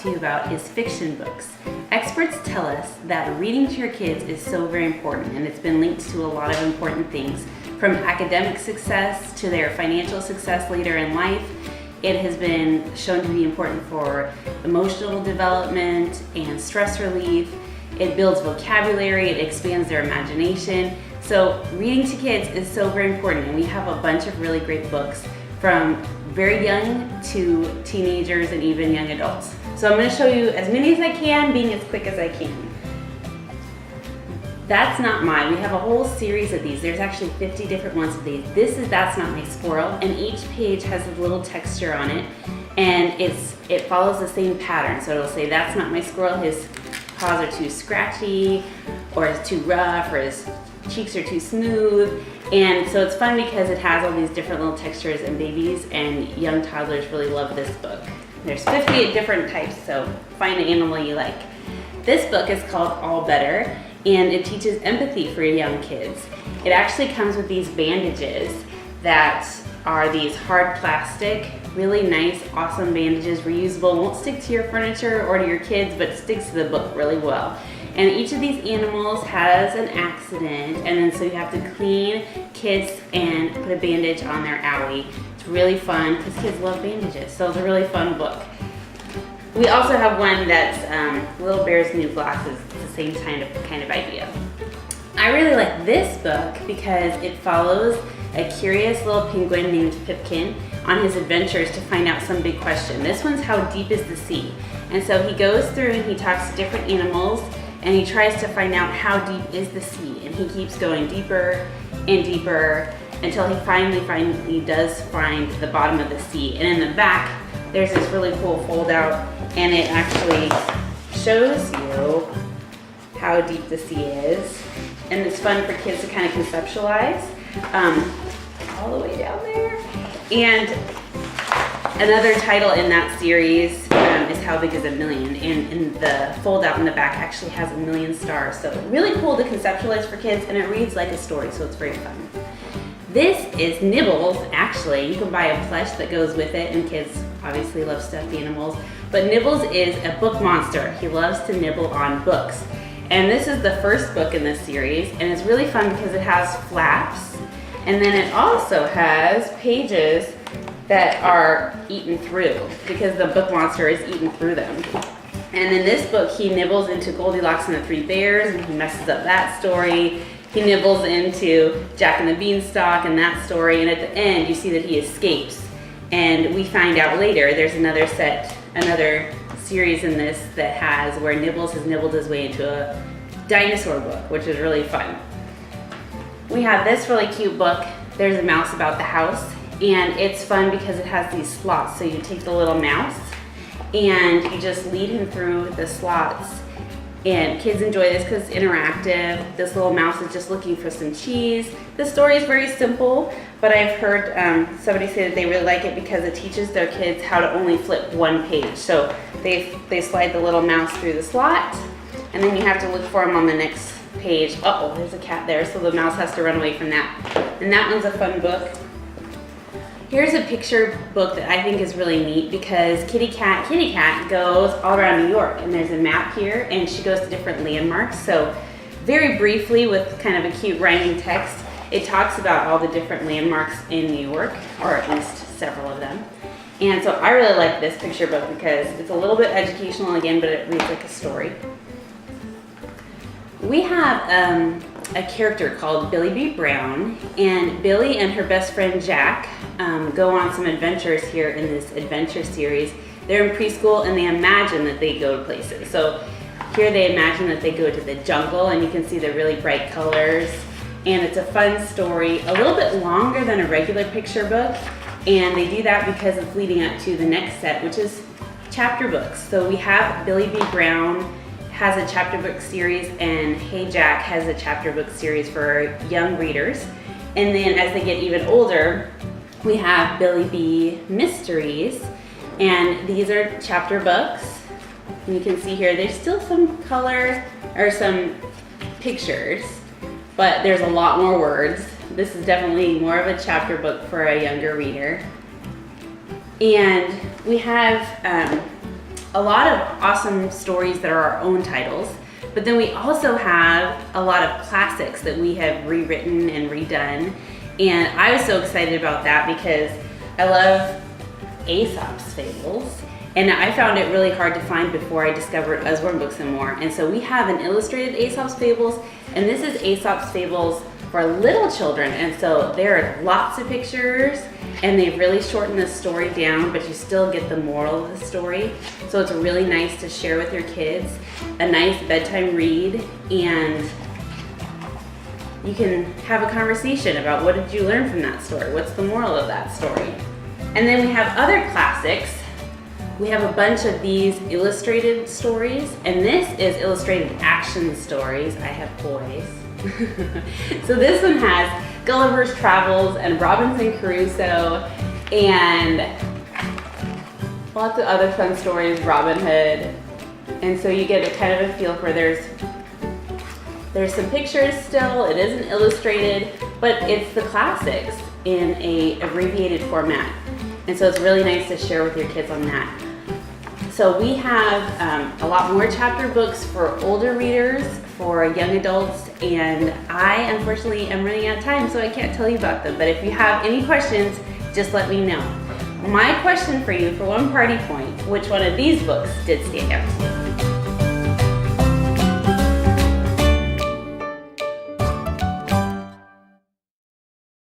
to you about is fiction books. Experts tell us that reading to your kids is so very important, and it's been linked to a lot of important things, from academic success to their financial success later in life. It has been shown to be important for emotional development and stress relief. It builds vocabulary, it expands their imagination. So reading to kids is so very important, and we have a bunch of really great books from very young to teenagers and even young adults. So I'm going to show you as many as I can, being as quick as I can. That's Not Mine. We have a whole series of these. There's actually 50 different ones of these. This is That's Not My Squirrel, and each page has a little texture on it, and it follows the same pattern. So it'll say, that's not my squirrel, his paws are too scratchy, or it's too rough, or his cheeks are too smooth. And so it's fun because it has all these different little textures, and babies and young toddlers really love this book. There's 58 different types, so find an animal you like. This book is called All Better, and it teaches empathy for young kids. It actually comes with these bandages that are these hard plastic, really nice, awesome bandages, reusable, won't stick to your furniture or to your kids, but sticks to the book really well. And each of these animals has an accident, and then so you have to clean, kiss, and put a bandage on their owie. It's really fun because kids love bandages, so it's a really fun book. We also have one that's Little Bear's New Glasses. It's the same kind of idea. I really like this book because it follows a curious little penguin named Pipkin on his adventures to find out some big question. This one's How Deep is the Sea? And so he goes through and he talks to different animals, and he tries to find out how deep is the sea, and he keeps going deeper and deeper until he finally does find the bottom of the sea. And in the back, there's this really cool fold out, and it actually shows you how deep the sea is. And it's fun for kids to kind of conceptualize all the way down there. And another title in that series is How Big is a Million? And the fold out in the back actually has a million stars. So really cool to conceptualize for kids, and it reads like a story, so it's very fun. This is Nibbles, actually. You can buy a plush that goes with it, and kids obviously love stuffed animals. But Nibbles is a book monster. He loves to nibble on books. And this is the first book in this series, and it's really fun because it has flaps, and then it also has pages that are eaten through because the book monster is eaten through them. And in this book, he nibbles into Goldilocks and the Three Bears, and he messes up that story. He nibbles into Jack and the Beanstalk and that story, and at the end, you see that he escapes. And we find out later there's another series in this that has where Nibbles has nibbled his way into a dinosaur book, which is really fun. We have this really cute book, There's a Mouse About the House, and it's fun because it has these slots. So you take the little mouse and you just lead him through the slots, and kids enjoy this because it's interactive. This little mouse is just looking for some cheese. The story is very simple, but I've heard somebody say that they really like it because it teaches their kids how to only flip one page. So they slide the little mouse through the slot, and then you have to look for him on the next page. Uh-oh, there's a cat there, so the mouse has to run away from that. And that one's a fun book. Here's a picture book that I think is really neat because Kitty Cat goes all around New York, and there's a map here, and she goes to different landmarks. So very briefly, with kind of a cute rhyming text, it talks about all the different landmarks in New York, or at least several of them. And so I really like this picture book because it's a little bit educational again, but it reads like a story. We have a character called Billy B. Brown, and Billy and her best friend Jack go on some adventures here in this adventure series. They're in preschool, and they imagine that they go to places. So here they imagine that they go to the jungle, and you can see the really bright colors, and it's a fun story, a little bit longer than a regular picture book, and they do that because it's leading up to the next set, which is chapter books. So we have Billy B. Brown has a chapter book series, and Hey Jack has a chapter book series for young readers. And then as they get even older, we have Billy B. Mysteries, and these are chapter books. And you can see here, there's still some color or some pictures, but there's a lot more words. This is definitely more of a chapter book for a younger reader. And we have a lot of awesome stories that are our own titles, but then we also have a lot of classics that we have rewritten and redone. And I was so excited about that because I love Aesop's Fables. And I found it really hard to find before I discovered Usborne Books and More. And so we have an illustrated Aesop's Fables, and this is Aesop's Fables for little children. And so there are lots of pictures, and they've really shortened the story down, but you still get the moral of the story. So it's really nice to share with your kids, a nice bedtime read, and you can have a conversation about what did you learn from that story? What's the moral of that story? And then we have other classics. We have a bunch of these illustrated stories, and this is illustrated action stories. I have boys. So this one has Gulliver's Travels and Robinson Crusoe and lots of other fun stories, Robin Hood. And so you get a kind of a feel for there's some pictures still, it isn't illustrated, but it's the classics in a abbreviated format. And so it's really nice to share with your kids on that. So we have a lot more chapter books for older readers, for young adults, and I unfortunately am running out of time, so I can't tell you about them. But if you have any questions, just let me know. My question for you, for one party point, which one of these books did stand out to you?